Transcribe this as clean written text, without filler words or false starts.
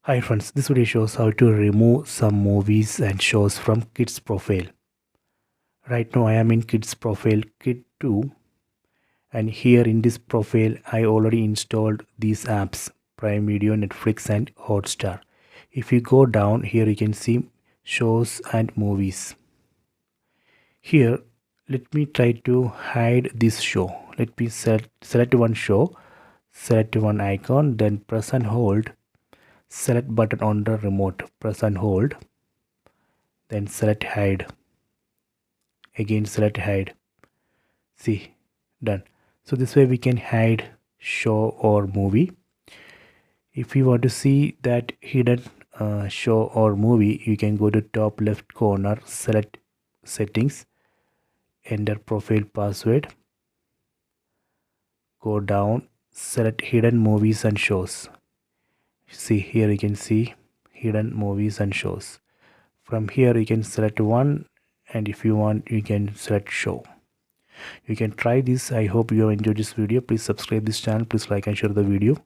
Hi friends, this video shows how to remove some movies and shows from kids profile. Right now I am in kids profile kit 2, and here in this profile I already installed these apps: Prime Video, Netflix and Hotstar. If you go down here you can see shows and movies. Here let me try to hide this show. Let me select one show, select one icon, then press and hold. Select button on the remote, press and hold, then select hide. Again select hide. See, done. So this way we can hide show or movie. If you want to see that hidden show or movie, you can go to top left corner, select settings, enter profile password, go down, select hidden movies and shows. See, here you can see hidden movies and shows. From here you can select one, and if you want you can select show. You can try this. I hope you have enjoyed this video. Please subscribe this channel, please like and share the video.